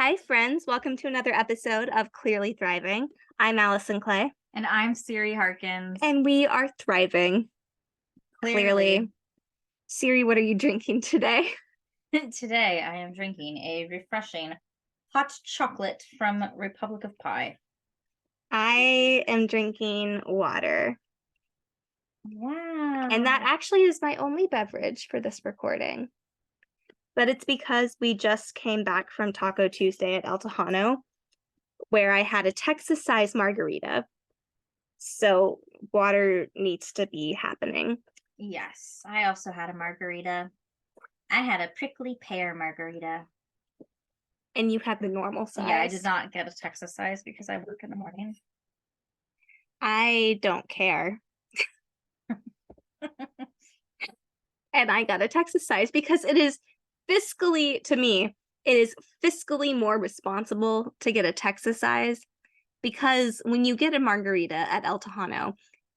Hi, friends. Welcome to another episode of Clearly Thriving. I'm Allison Clay, And I'm Siri Harkins. and we are thriving. Clearly. Clearly. Siri, what are you drinking today? Today I am drinking a refreshing hot chocolate from Republic of Pie. I am drinking water, Wow. and that actually is my only beverage for this recording. But it's because we just came back from Taco Tuesday at El Tejano, where I had a Texas-sized margarita. So water needs to be happening. Yes, I also had a margarita. I had a prickly pear margarita. And you had the normal size. Yeah, I did not get a Texas size because I work in the morning. I don't care. And I got a Texas size because it is fiscally, to me, it is fiscally more responsible to get a Texas size because when you get a margarita at El Tejano,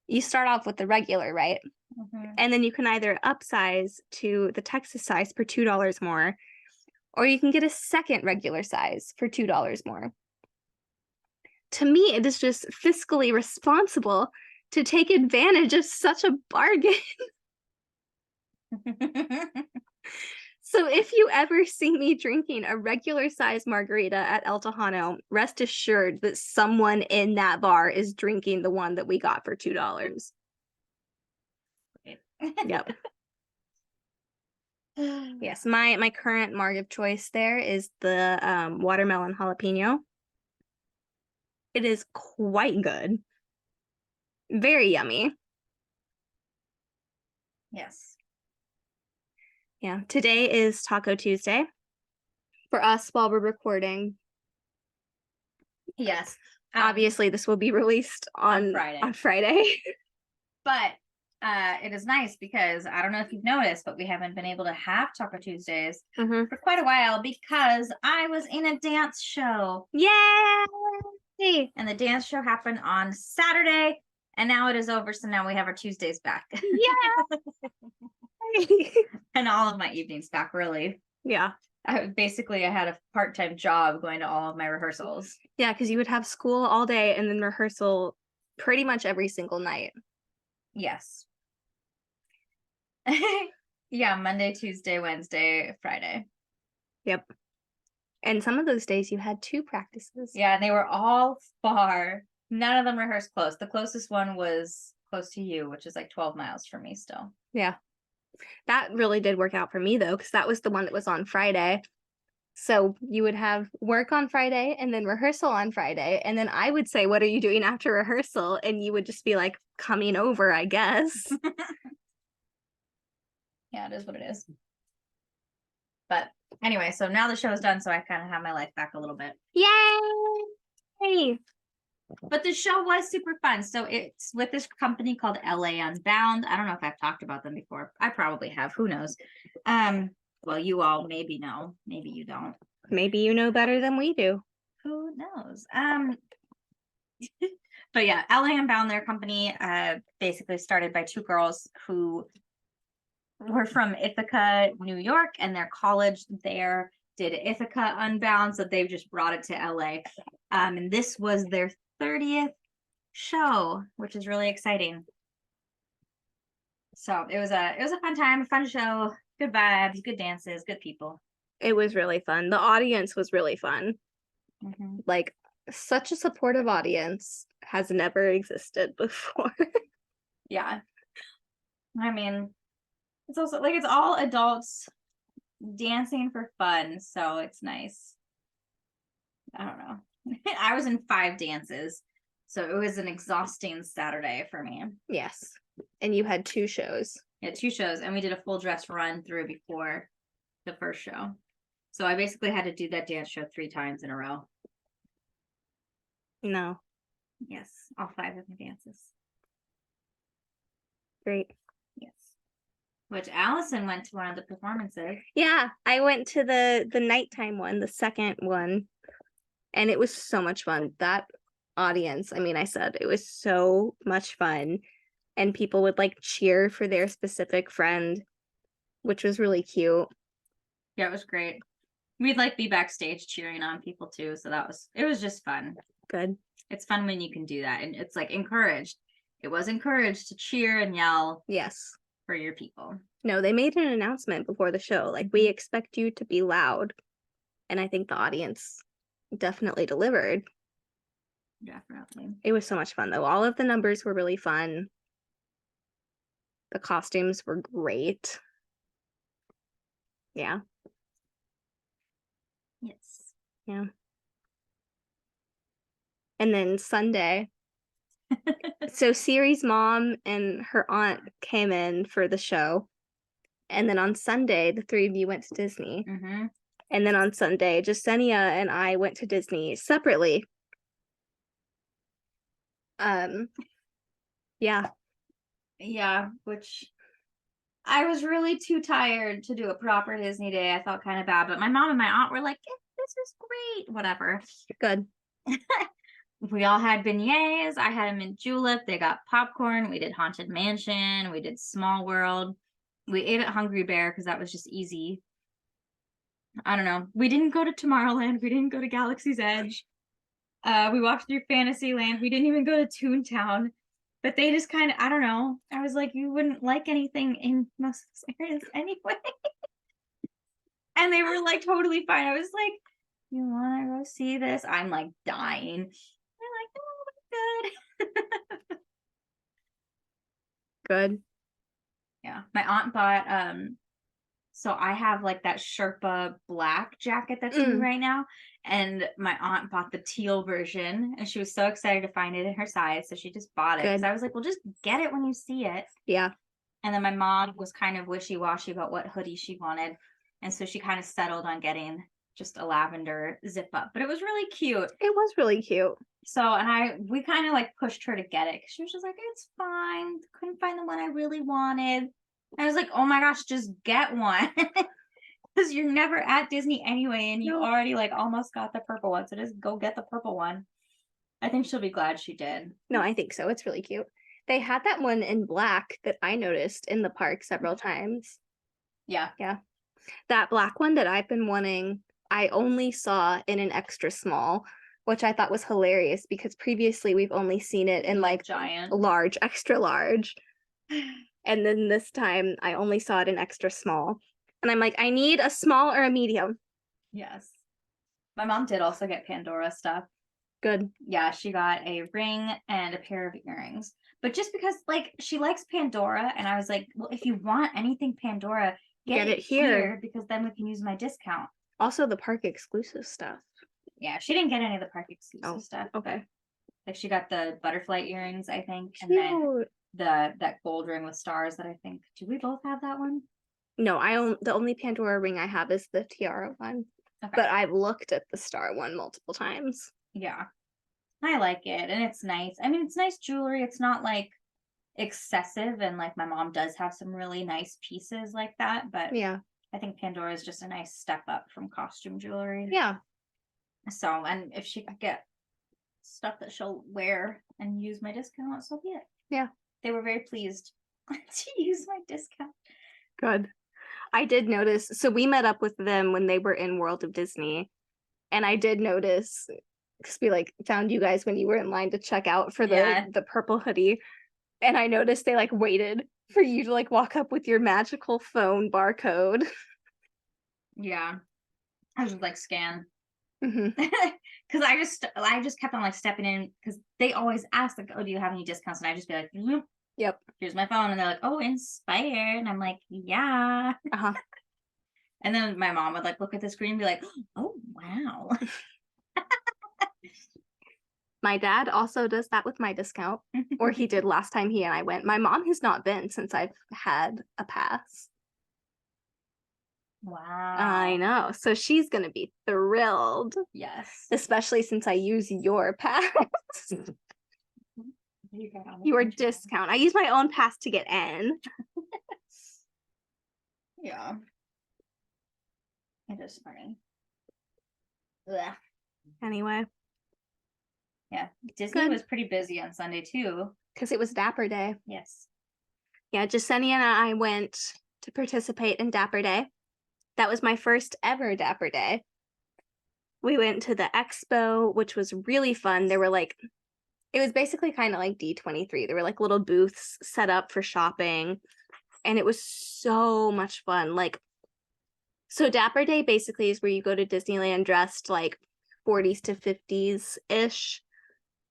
you start off with the regular, right? Mm-hmm. And then you can either upsize to the Texas size for $2 more, or you can get a second regular size for $2 more. To me, it is just fiscally responsible to take advantage of such a bargain. So if you ever see me drinking a regular size margarita at El Tejano, rest assured that someone in that bar is drinking the one that we got for $2. Yep. Yes, my current marg of choice there is the watermelon jalapeno. It is quite good. Very yummy. Yes. Yeah, today is Taco Tuesday. For us while we're recording. Yes. Obviously, this will be released on Friday. But it is nice because I don't know if you've noticed, but we haven't been able to have Taco Tuesdays for quite a while because I was in a dance show. Yay! And the dance show happened on Saturday, and now it is over. So now we have our Tuesdays back. Yeah. And all of my evenings back, really. Yeah. I had a part-time job going to all of my rehearsals. Yeah, because you would have school all day and then rehearsal pretty much every single night. Yes. Yeah, Monday, Tuesday, Wednesday, Friday. Yep. And some of those days you had 2 practices. Yeah, and they were all far. None of them rehearsed close. The closest one was close to you, which is like 12 miles from me still. Yeah. That really did work out for me, though, because that was the one that was on Friday. So you would have work on Friday and then rehearsal on Friday. And then I would say, what are you doing after rehearsal? And you would just be like, coming over, I guess. Yeah, it is what it is. But anyway, so now the show is done, so I kind of have my life back a little bit. Yay! But the show was super fun. So it's with this company called LA Unbound. I don't know if I've talked about them before. I probably have. Who knows? Well, you all maybe know. Maybe you don't. Maybe you know better than we do. Who knows? But yeah, LA Unbound, their company, basically started by 2 girls who were from Ithaca, New York, and their college there did Ithaca Unbound, so they've just brought it to LA. And this was their 30th show, which is really exciting. So it was a fun time, a fun show, good vibes, good dances, good people. It was really fun. The audience was really fun. Mm-hmm. Like, such a supportive audience has never existed before. Yeah. I mean, it's also like it's all adults dancing for fun, so it's nice. I don't know. I was in 5 dances, so it was an exhausting Saturday for me. Yes. And you had 2 shows. Yeah, 2 shows, and we did a full dress run through before the first show. So I basically had to do that dance show 3 times in a row. No. Yes, all 5 of my dances. Great. Yes. Which Allison went to one of the performances. Yeah, I went to the nighttime one, the second one, and it was so much fun. That audience, I mean, I said it was so much fun, and people would like cheer for their specific friend, which was really cute. Yeah, it was great. we'd like be backstage cheering on people too. So it was just fun. Good. It's fun when you can do that. And it's like encouraged. It was encouraged to cheer and yell Yes. for your people. No, they made an announcement before the show. Like, we expect you to be loud. And I think the audience definitely delivered. Definitely. It was so much fun, though. All of the numbers were really fun. The costumes were great. Yeah. Yes. Yeah. And then Sunday, so Siri's mom and her aunt came in for the show. And then on Sunday, the three of you went to Disney. Mm-hmm. And then on Sunday, Jasenia and I went to Disney separately. Yeah. Yeah, which I was really too tired to do a proper Disney day. I felt kind of bad, but my mom and my aunt were like, this is great, whatever. Good. We all had beignets. I had a mint julep. They got popcorn. We did Haunted Mansion. We did Small World. We ate at Hungry Bear because that was just easy. I don't know. We didn't go to Tomorrowland. We didn't go to Galaxy's Edge. We walked through Fantasyland. We didn't even go to Toontown. But they just kind of, I don't know. I was like, you wouldn't like anything in most of those areas anyway. And they were like totally fine. I was like, you want to go see this? I'm like dying. They're like, oh, good. Good. Yeah. My aunt bought so I have like that Sherpa black jacket that's new right now. And my aunt bought the teal version and she was so excited to find it in her size. So she just bought it. Because I was like, well, just get it when you see it. Yeah. And then my mom was kind of wishy-washy about what hoodie she wanted. And so she kind of settled on getting just a lavender zip up. But it was really cute. It was really cute. So, and we kind of like pushed her to get it. She was just like, it's fine. Couldn't find the one I really wanted. I was like, oh my gosh, just get one. Because you're never at Disney anyway, and you already like almost got the purple one. So just go get the purple one. I think she'll be glad she did. No, I think so. It's really cute. They had that one in black that I noticed in the park several times. Yeah. Yeah. That black one that I've been wanting, I only saw in an extra small, which I thought was hilarious because previously we've only seen it in like giant, large, extra large. And then this time I only saw it in extra small. And I'm like, I need a small or a medium. Yes. My mom did also get Pandora stuff. Good. Yeah, she got a ring and a pair of earrings. But just because like she likes Pandora, and I was like, well, if you want anything Pandora, get it here because then we can use my discount. Also the park exclusive stuff. Yeah, she didn't get any of the park exclusive stuff. Okay. Like she got the butterfly earrings, I think, Cute. and then that gold ring with stars that I think. Do we both have that one? No, the only Pandora ring I have is the tiara one. Okay. But I've looked at the star one multiple times. Yeah. I like it and it's nice. I mean, it's nice jewelry. It's not like excessive, and like my mom does have some really nice pieces like that, but yeah, I think Pandora is just a nice step up from costume jewelry. Yeah. So, and if she could get stuff that she'll wear and use my discount, so be it. Yeah. They were very pleased to use my discount. Good. I did notice, so we met up with them when they were in World of Disney, and I did notice, because we like found you guys when you were in line to check out for the purple hoodie, and I noticed they like waited for you to like walk up with your magical phone barcode. Yeah. I was like scan. Because I just kept on like stepping in because they always ask like, oh, do you have any discounts? And I just be like, yep, here's my phone. And they're like, oh, Inspire. And I'm like, yeah. And then my mom would like look at the screen and be like, oh wow. My dad also does that with my discount, or he did last time he and I went. My mom has not been since I've had a pass. Wow. I know. So she's going to be thrilled. Yes. Especially since I use your pass. Your discount. I use my own pass to get in. Yeah. It is funny. Ugh. Anyway. Yeah. Disney was pretty busy on Sunday too. Because it was Dapper Day. Yes. Yeah, Jasenia and I went to participate in Dapper Day. That was my first ever Dapper Day. We went to the expo, which was really fun. There were like, it was basically kind of like D23. There were like little booths set up for shopping, and it was so much fun. Like, so Dapper Day basically is where you go to Disneyland dressed like 40s to 50s ish.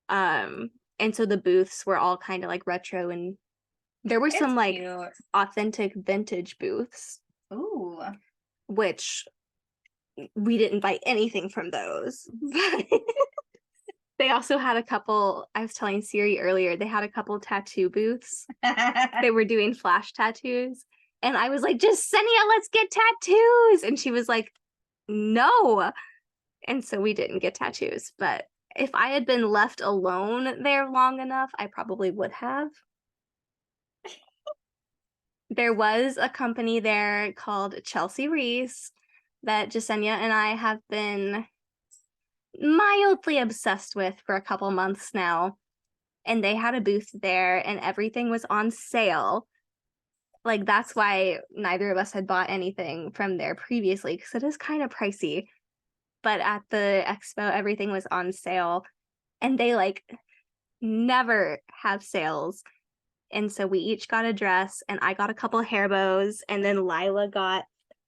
And so the booths were all kind of like retro, and there were It's some like cute. authentic vintage booths, Ooh. which we didn't buy anything from those. They also had a couple, I was telling Siri earlier, they had a couple tattoo booths. They were doing flash tattoos. And I was like, Jasenia, let's get tattoos. And she was like, no. And so we didn't get tattoos. But if I had been left alone there long enough, I probably would have. There was a company there called Chelsea Reese that Jasenia and I have been mildly obsessed with for a couple months now. And they had a booth there and everything was on sale. Like, that's why neither of us had bought anything from there previously, because it is kind of pricey. But at the expo, everything was on sale, and they like never have sales. And so we each got a dress, and I got a couple hair bows, and then Lila got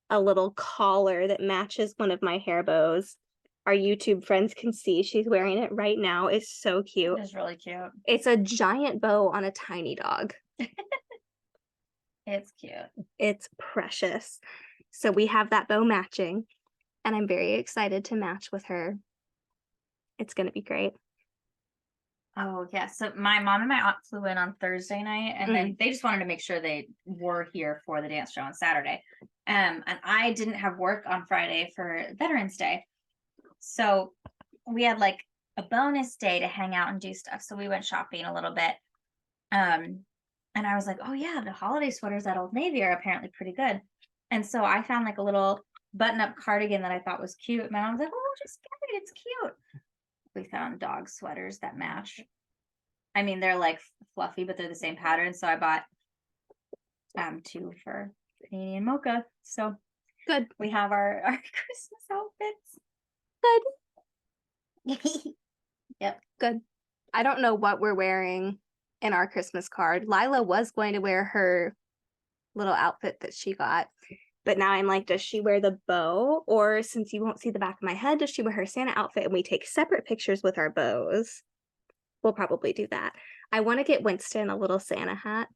a little collar that matches one of my hair bows. Our YouTube friends can see she's wearing it right now. It's so cute. It's really cute. It's a giant bow on a tiny dog. It's cute. It's precious. So we have that bow matching, and I'm very excited to match with her. It's going to be great. Oh, yeah. So my mom and my aunt flew in on Thursday night, and then they just wanted to make sure they were here for the dance show on Saturday. And I didn't have work on Friday for Veterans Day. So we had like a bonus day to hang out and do stuff. So we went shopping a little bit. And I was like, oh yeah, the holiday sweaters at Old Navy are apparently pretty good. And so I found like a little button-up cardigan that I thought was cute. My mom was like, oh, just get it. It's cute. We found dog sweaters that match. I mean, they're like fluffy, but they're the same pattern. So I bought 2 for Canadian Mocha. So Good. We have our Christmas outfits. Good. Yep. Good. I don't know what we're wearing in our Christmas card. Lila was going to wear her little outfit that she got, but now I'm like, does she wear the bow? Or since you won't see the back of my head, does she wear her Santa outfit and we take separate pictures with our bows? We'll probably do that. I want to get Winston a little Santa hat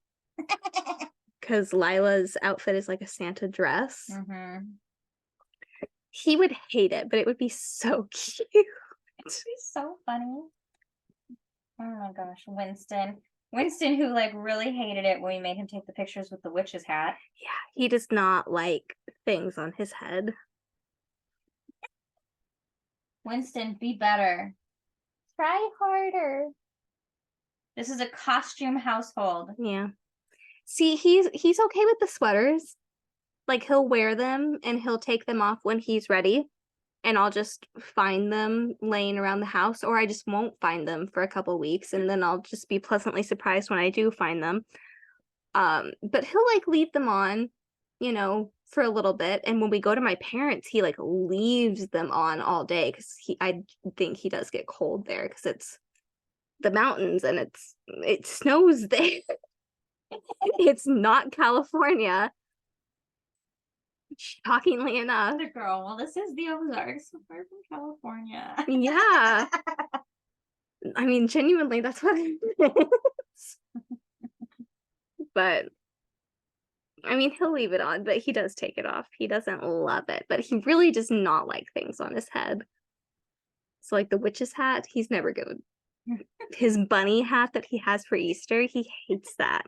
because Lila's outfit is like a Santa dress. Mm-hmm. He would hate it, but it would be so cute. It's so funny. Oh my gosh, Winston, who like really hated it when we made him take the pictures with the witch's hat. Yeah, he does not like things on his head. Winston, be better. Try harder. This is a costume household. Yeah. See, he's okay with the sweaters. Like, he'll wear them and he'll take them off when he's ready. And I'll just find them laying around the house, or I just won't find them for a couple weeks, and then I'll just be pleasantly surprised when I do find them. But he'll like leave them on, you know, for a little bit. And when we go to my parents, he like leaves them on all day because I think he does get cold there because it's the mountains and it snows there. It's not California. Shockingly enough. The girl, well, this is the Ozarks, so far from California. Yeah. I mean, genuinely, that's what it is. But, I mean, he'll leave it on, but he does take it off. He doesn't love it, but he really does not like things on his head. So, like the witch's hat, he's never good. His bunny hat that he has for Easter, he hates that.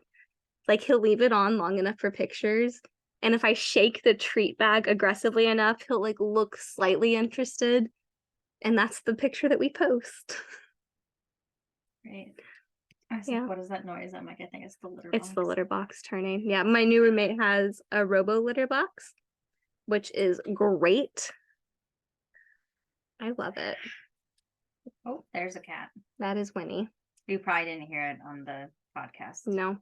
Like, he'll leave it on long enough for pictures. And if I shake the treat bag aggressively enough, he'll like look slightly interested. And that's the picture that we post. Right. I was Yeah. like, what is that noise? I'm like, I think it's the litter box. It's the litter box turning. Yeah, my new roommate has a robo litter box, which is great. I love it. Oh, there's a cat. That is Winnie. You probably didn't hear it on the podcast. No,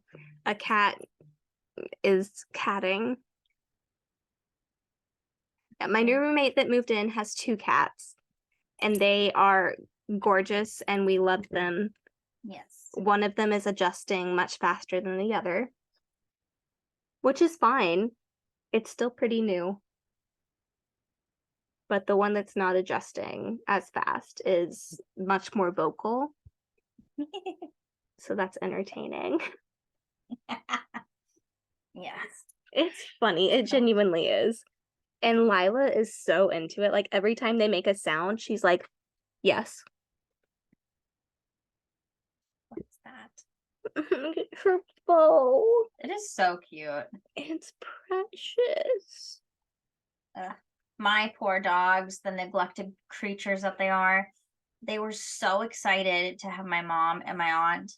a cat is catting. Yeah, my new roommate that moved in has 2 cats, and they are gorgeous and we love them. Yes. One of them is adjusting much faster than the other, which is fine. It's still pretty new. But the one that's not adjusting as fast is much more vocal. So that's entertaining. Yes. It's funny. It genuinely is. And Lila is so into it. Like every time they make a sound, she's like, yes. What's that? Her bow. It is so cute. It's precious. My poor dogs, the neglected creatures that they are, they were so excited to have my mom and my aunt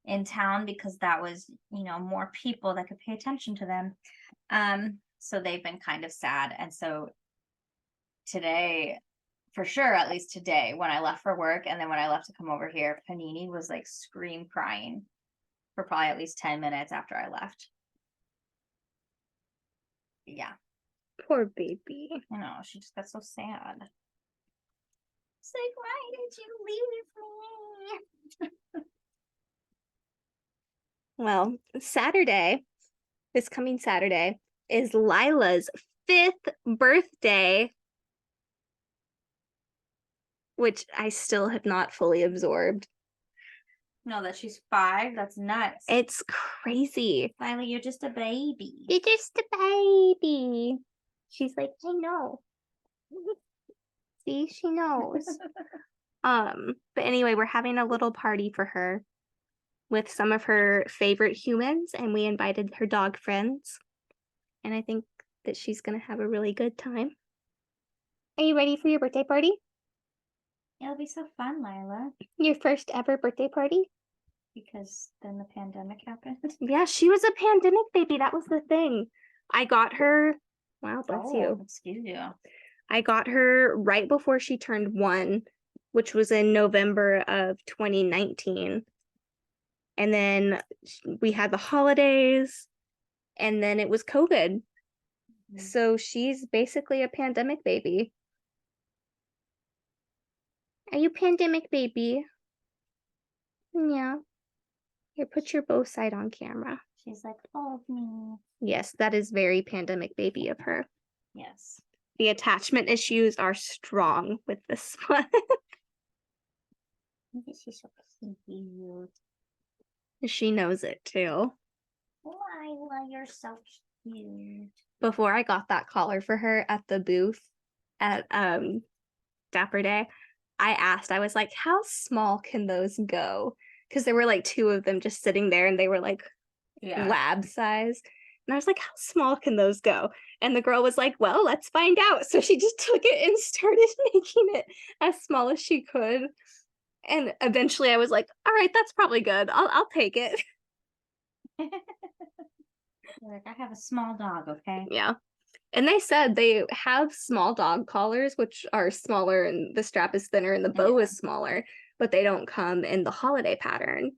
in town because that was, more people that could pay attention to them. So they've been kind of sad. And so today, for sure, at least today, when I left for work and then when I left to come over here, Panini was like scream crying for probably at least 10 minutes after I left. Yeah. Poor baby. I know, she just got so sad. It's like, why did you leave me? Well, this coming Saturday, is Lila's 5th birthday, which I still have not fully absorbed. No, that she's 5. That's nuts. It's crazy. Lila, you're just a baby. You're just a baby. She's like, I know. See, she knows. But anyway, we're having a little party for her with some of her favorite humans, and we invited her dog friends. And I think that she's gonna have a really good time. Are you ready for your birthday party? It'll be so fun, Lila, Your first ever birthday party? because then the pandemic happened. Yeah, she was a pandemic baby. That was the thing. I got her. Wow, bless you. Excuse you. I got her right before she turned 1, which was in November of 2019. And then we had the holidays, and then it was COVID. So she's basically a pandemic baby. Are you pandemic baby? Yeah. Here, put your bow side on camera. She's like, hold me. Yes, that is very pandemic baby of her. Yes. The attachment issues are strong with this one. She's so cute. She knows it too. Lila, you're so cute. Before I got that collar for her at the booth at Dapper Day, I was like, how small can those go? Because there were like 2 of them just sitting there and they were like lab size. And I was like, how small can those go? And the girl was like, well, let's find out. So she just took it and started making it as small as she could. And eventually I was like, all right, that's probably good. I'll take it. Like, I have a small dog, okay? Yeah. And they said they have small dog collars, which are smaller and the strap is thinner and the bow is smaller, but they don't come in the holiday pattern.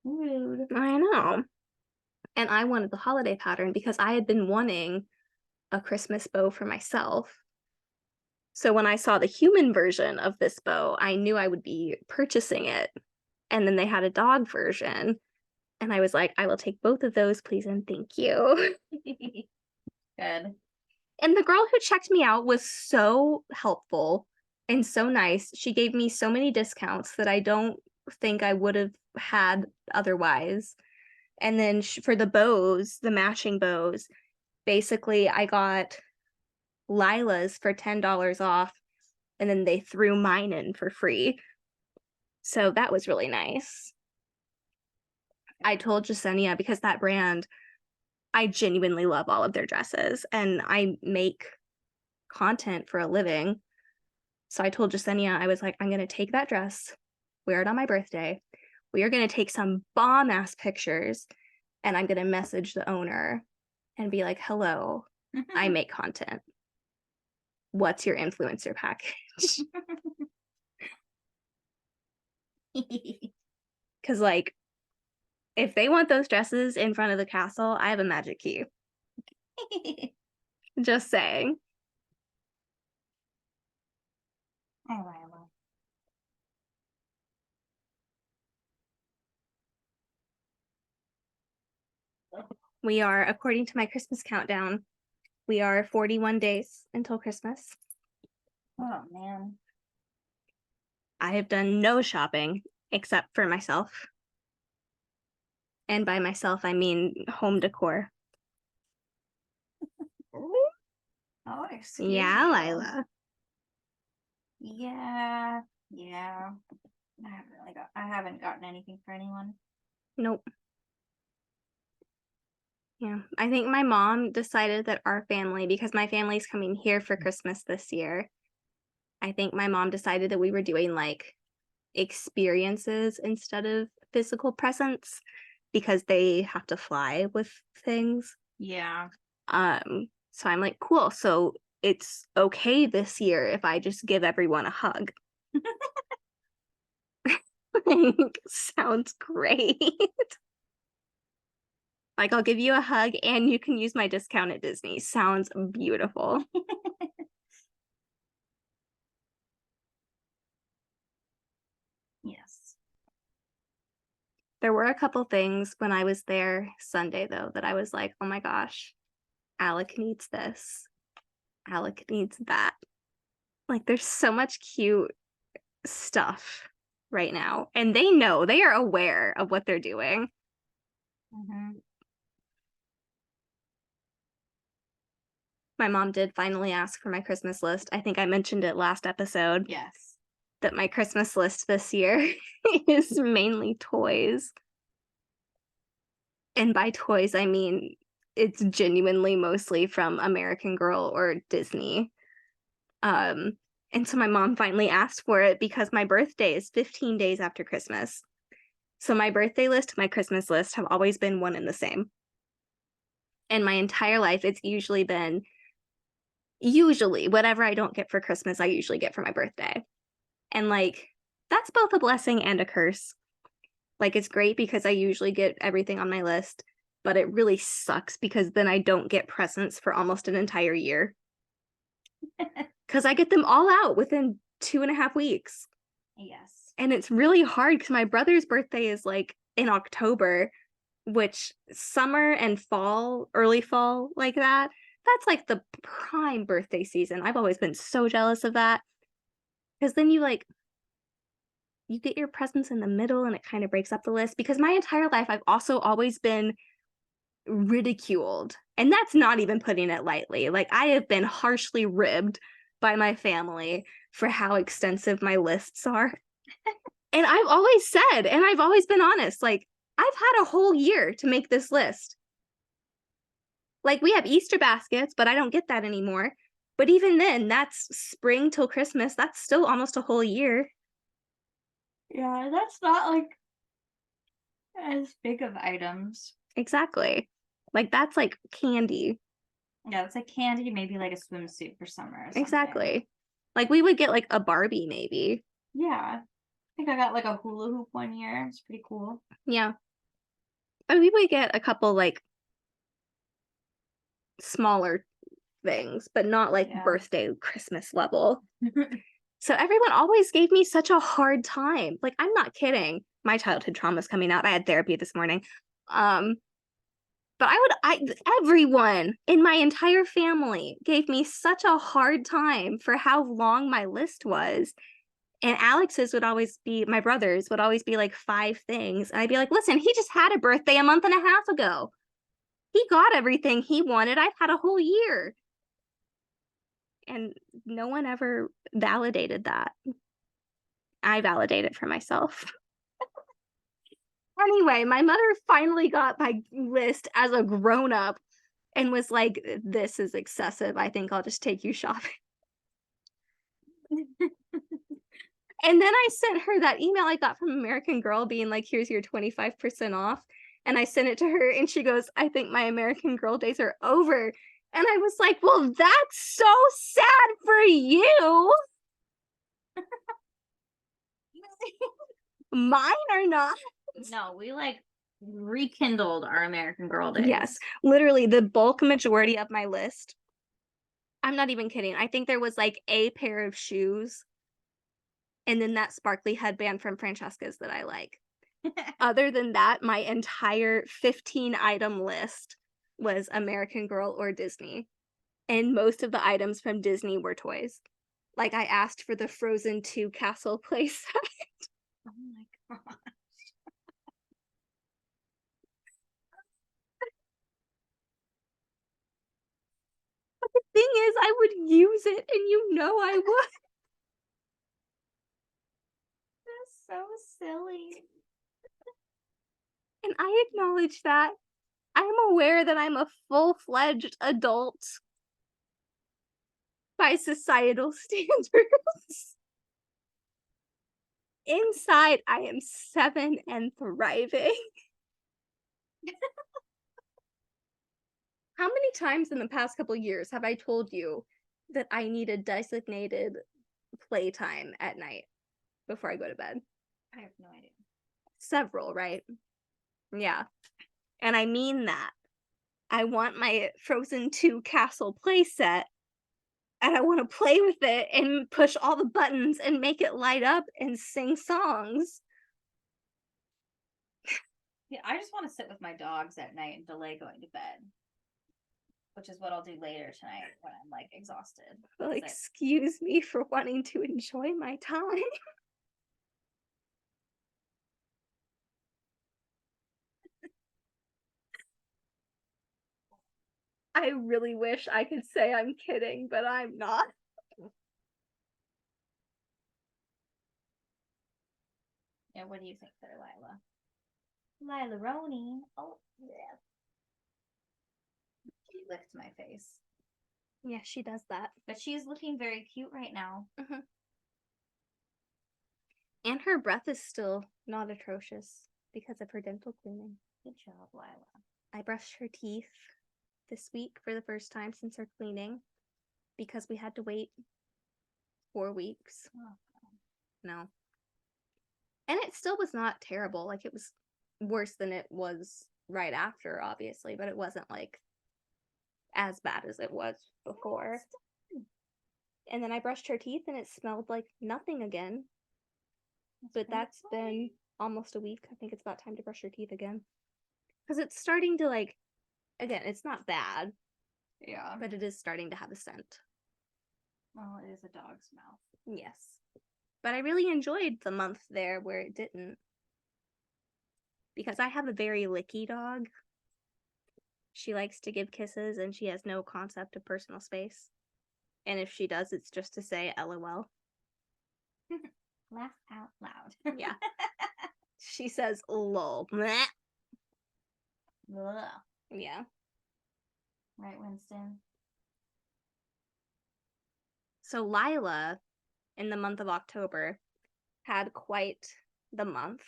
Rude. I know. And I wanted the holiday pattern because I had been wanting a Christmas bow for myself. So when I saw the human version of this bow, I knew I would be purchasing it. And then they had a dog version. And I was like, I will take both of those, please, and thank you. Good. And the girl who checked me out was so helpful and so nice. She gave me so many discounts that I don't think I would have had otherwise. And then for the bows, the matching bows, basically I got Lila's for $10 off, and then they threw mine in for free. So that was really nice. I told Jasenia, because that brand, I genuinely love all of their dresses, and I make content for a living. So I told Jasenia, I was like, I'm going to take that dress, wear it on my birthday. We are going to take some bomb ass pictures, and I'm going to message the owner and be like, hello, I make content. What's your influencer package? Because, like, if they want those dresses in front of the castle, I have a magic key. Just saying. Oh, Lila. We are, according to my Christmas countdown, we are 41 days until Christmas. Oh man. I have done no shopping except for myself. And by myself, I mean home decor. Oh, excuse Yeah, you. Lila. Yeah. Yeah. I haven't gotten anything for anyone. Nope. Yeah, I think my mom decided that our family, because my family's coming here for Christmas this year, I think my mom decided that we were doing like experiences instead of physical presents because they have to fly with things. Yeah. So I'm like, cool. So it's okay this year if I just give everyone a hug. Like, sounds great. Like, I'll give you a hug and you can use my discount at Disney. Sounds beautiful. Yes. There were a couple things when I was there Sunday, though, that I was like, oh my gosh, Alec needs this. Alec needs that. Like, there's so much cute stuff right now. And they know, they are aware of what they're doing. Mm-hmm. My mom did finally ask for my Christmas list. I think I mentioned it last episode Yes. that my Christmas list this year is mainly toys. And by toys, I mean it's genuinely mostly from American Girl or Disney. Um, and so my mom finally asked for it because my birthday is 15 days after Christmas. So my birthday list, my Christmas list have always been one and the same. And my entire life, it's usually been whatever I don't get for Christmas, I usually get for my birthday. And like, that's both a blessing and a curse. Like, it's great because I usually get everything on my list, but it really sucks because then I don't get presents for almost an entire year. Because I get them all out within 2.5 weeks. Yes. And it's really hard because my brother's birthday is like in October, which summer and fall, early fall, like that's like the prime birthday season. I've always been so jealous of that. Because then you get your presents in the middle and it kind of breaks up the list. Because my entire life, I've also always been ridiculed. And that's not even putting it lightly. Like, I have been harshly ribbed by my family for how extensive my lists are. And I've always said, and I've always been honest, like, I've had a whole year to make this list. Like, we have Easter baskets, but I don't get that anymore. But even then, that's spring till Christmas. That's still almost a whole year. Yeah, that's not like as big of items. Exactly. Like, that's like candy. Yeah, it's like candy, maybe like a swimsuit for summer or something. Exactly. Like, we would get like a Barbie, maybe. Yeah. I think I got like a hula hoop one year. It's pretty cool. Yeah. But we would get a couple like smaller things, but not like birthday, Christmas level. So everyone always gave me such a hard time. Like, I'm not kidding. My childhood trauma is coming out. I had therapy this morning. But everyone in my entire family gave me such a hard time for how long my list was. And Alex's would always be, my brother's would always be like 5 things. And I'd be like, listen, he just had a birthday a month and a half ago. He got everything he wanted. I've had a whole year. And no one ever validated that. I validate it for myself. Anyway, my mother finally got my list as a grown-up and was like, this is excessive. I think I'll just take you shopping. And then I sent her that email I got from American Girl being like, here's your 25% off. And I sent it to her and she goes, I think my American Girl days are over. And I was like, well, that's so sad for you. Mine are not. No, we like rekindled our American Girl days. Yes, literally the bulk majority of my list. I'm not even kidding. I think there was like a pair of shoes and then that sparkly headband from Francesca's that I like. Other than that, my entire 15-item list was American Girl or Disney, and most of the items from Disney were toys. Like, I asked for the Frozen 2 castle playset. Oh my god. Thing is, I would use it, and you know I would. That's so silly. And I acknowledge that. I'm aware that I'm a full-fledged adult by societal standards. Inside, I am 7 and thriving. How many times in the past couple years have I told you that I need a designated playtime at night before I go to bed? I have no idea. Several, right? Yeah. And I mean that. I want my Frozen 2 castle playset, and I wanna play with it and push all the buttons and make it light up and sing songs. Yeah, I just want to sit with my dogs at night and delay going to bed, which is what I'll do later tonight when I'm like exhausted. Well, 'Cause I- excuse me for wanting to enjoy my time. I really wish I could say I'm kidding, but I'm not. Yeah, what do you think there, Lila? Lila Roney. Oh, yeah. She licked my face. Yeah, she does that. But she's looking very cute right now. And her breath is still not atrocious because of her dental cleaning. Good job, Lila. I brushed her teeth this week for the first time since her cleaning because we had to wait 4 weeks. Oh, No. And it still was not terrible. Like, it was worse than it was right after, obviously, but it wasn't like as bad as it was before. And then I brushed her teeth and it smelled like nothing again. But that's been almost a week. I think it's about time to brush her teeth again. Because it's starting to, like, again, it's not bad, yeah. but it is starting to have a scent. Well, it is a dog's mouth. Yes. But I really enjoyed the month there where it didn't. Because I have a very licky dog. She likes to give kisses and she has no concept of personal space. And if she does, it's just to say LOL. Laugh out loud. Yeah. She says lol. Bleh. Ugh. Yeah. Right, Winston? So Lila, in the month of October, had quite the month.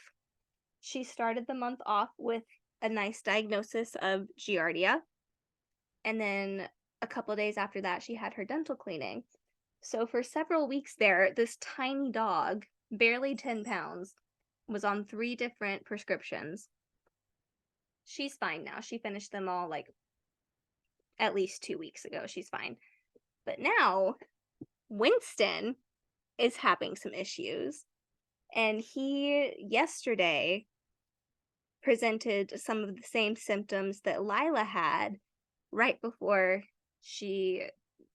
She started the month off with a nice diagnosis of Giardia. And then a couple of days after that, she had her dental cleaning. So for several weeks there, this tiny dog, barely 10 pounds, was on 3 different prescriptions. She's fine now. She finished them all like at least 2 weeks ago. She's fine. But now, Winston is having some issues. And he yesterday presented some of the same symptoms that Lila had right before she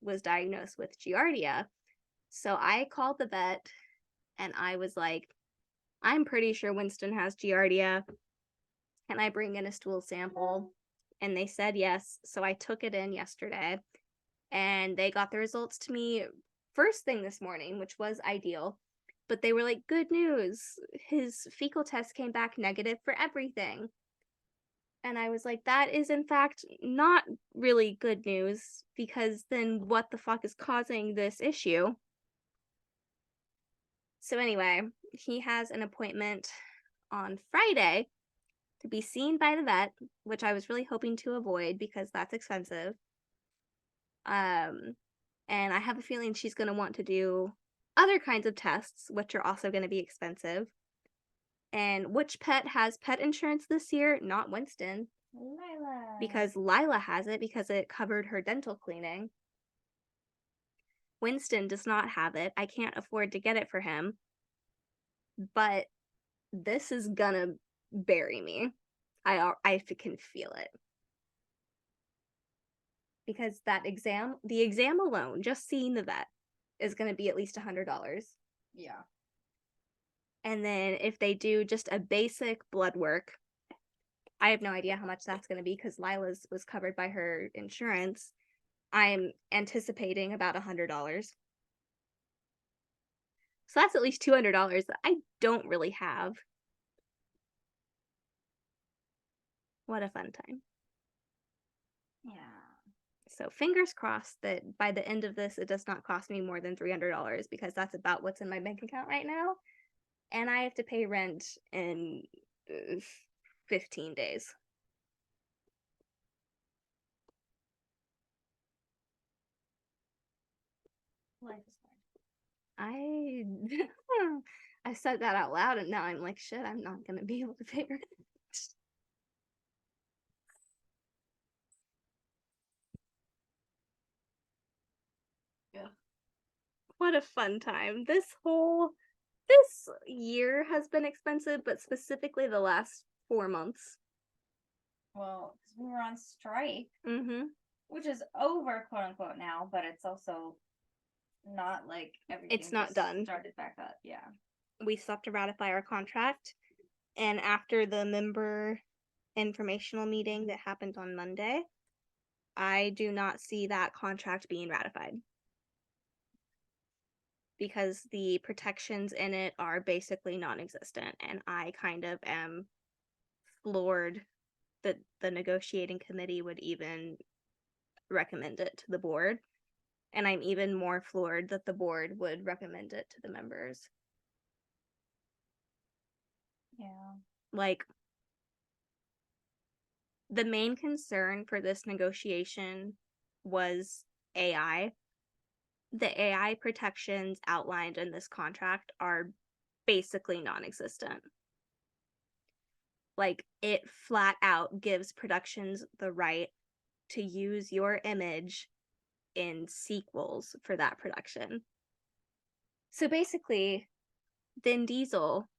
was diagnosed with Giardia. So I called the vet and I was like, I'm pretty sure Winston has Giardia. Can I bring in a stool sample? And they said yes. So I took it in yesterday and they got the results to me first thing this morning, which was ideal. But they were like, good news. His fecal test came back negative for everything. And I was like, that is in fact not really good news because then what the fuck is causing this issue? So anyway, he has an appointment on Friday to be seen by the vet, which I was really hoping to avoid because that's expensive. And I have a feeling she's going to want to do other kinds of tests, which are also going to be expensive. And which pet has pet insurance this year? Not Winston. Lila. Because Lila has it because it covered her dental cleaning. Winston does not have it. I can't afford to get it for him. but this is gonna bury me. I can feel it. Because the exam alone, just seeing the vet, is gonna be at least $100. Yeah. And then if they do just a basic blood work, I have no idea how much that's gonna be because Lila's was covered by her insurance. I'm anticipating about $100. So that's at least $200 that I don't really have. What a fun time. Yeah. So fingers crossed that by the end of this, it does not cost me more than $300 because that's about what's in my bank account right now. And I have to pay rent in 15 days. Life is hard. I I said that out loud and now I'm like, shit, I'm not gonna be able to pay rent. Yeah. What a fun time. This year has been expensive, but specifically the last 4 months. Well, because we were on strike, Mm-hmm. which is over, quote unquote, now, but it's also not like everything It's not just done. started back up. Yeah. We still have to ratify our contract. And after the member informational meeting that happened on Monday, I do not see that contract being ratified. Because the protections in it are basically non-existent, and I kind of am floored that the negotiating committee would even recommend it to the board, and I'm even more floored that the board would recommend it to the members. Yeah. Like, the main concern for this negotiation was AI. The AI protections outlined in this contract are basically non-existent. Like, it flat out gives productions the right to use your image in sequels for that production. So basically, Vin Diesel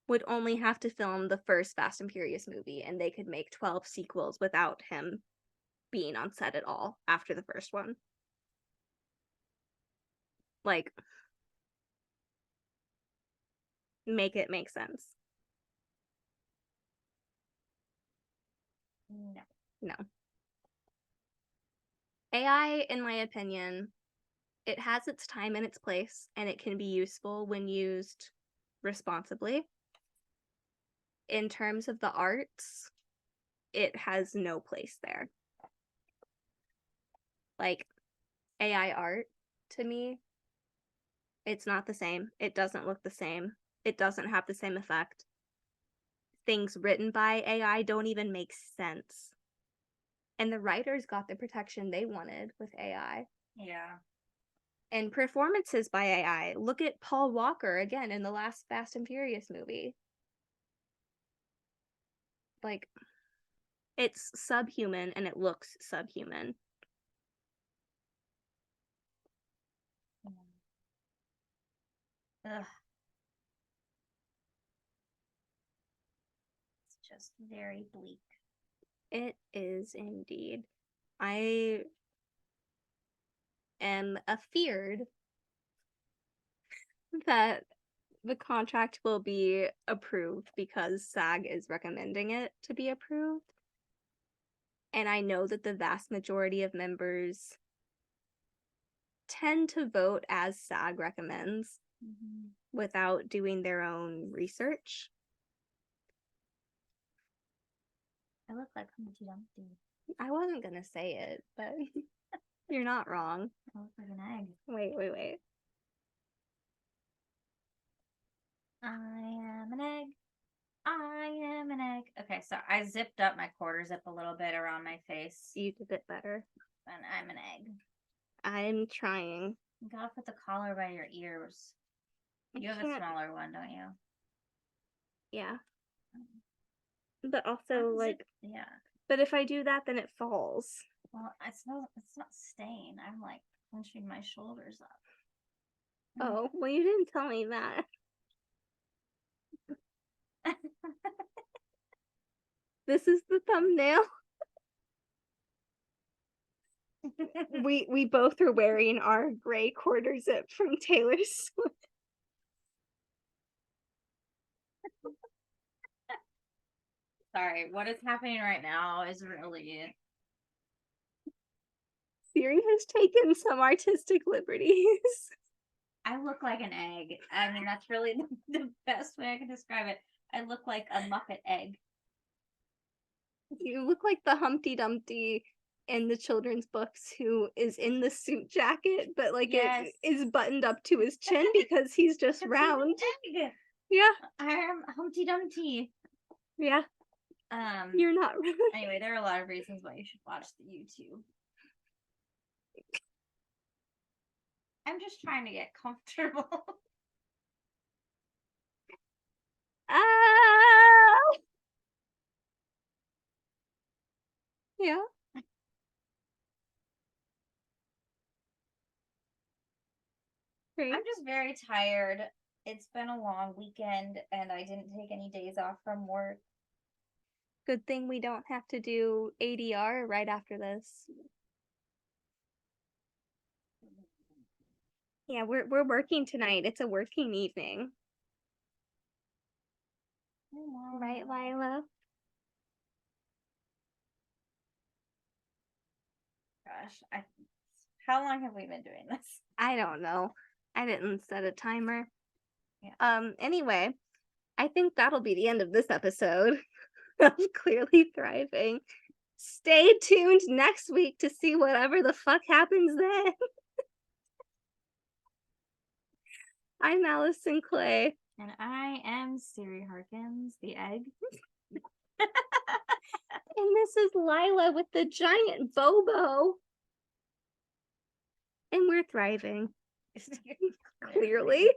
would only have to film the first Fast and Furious movie, and they could make 12 sequels without him being on set at all after the first one. Like, make it make sense. No. No. AI, in my opinion, it has its time and its place, and it can be useful when used responsibly. In terms of the arts, it has no place there. Like, AI art, to me, it's not the same. It doesn't look the same. It doesn't have the same effect. Things written by AI don't even make sense. And the writers got the protection they wanted with AI. Yeah. And performances by AI. Look at Paul Walker again in the last Fast and Furious movie. Like, it's subhuman and it looks subhuman. Ugh. It's just very bleak. It is indeed. I am afeared that the contract will be approved because SAG is recommending it to be approved. And I know that the vast majority of members tend to vote as SAG recommends without doing their own research. I look like Humpty Dumpty. I wasn't gonna say it, but you're not wrong. I look like an egg. Wait. I am an egg. I am an egg. Okay, so I zipped up my quarter zip a little bit around my face. You did it better. And I'm an egg. I'm trying. You gotta put the collar by your ears. You have a smaller one, don't you? Yeah. But also, like, yeah. but if I do that, then it falls. Well, it's not staying. I'm like punching my shoulders up. Oh, well, you didn't tell me that. This is the thumbnail. We both are wearing our gray quarter zip from Taylor Swift. Sorry, what is happening right now is really. Siri has taken some artistic liberties. I look like an egg. I mean, that's really the best way I can describe it. I look like a Muppet egg. You look like the Humpty Dumpty in the children's books who is in the suit jacket, but like Yes. it is buttoned up to his chin because he's just 'Cause he's an round. egg. Yeah, I'm Humpty Dumpty. yeah. You're not round. Anyway, there are a lot of reasons why you should watch the YouTube. I'm just trying to get comfortable. Ah! Yeah. Great. I'm just very tired. It's been a long weekend and I didn't take any days off from work. Good thing we don't have to do ADR right after this. Yeah, we're working tonight. It's a working evening. Right, Lila? Gosh, how long have we been doing this? I don't know. I didn't set a timer. Yeah. Anyway, I think that'll be the end of this episode of Clearly Thriving. Stay tuned next week to see whatever the fuck happens then. I'm Allison Clay. And I am Siri Harkins, the egg. And this is Lila with the giant Bobo. And we're thriving. Clearly.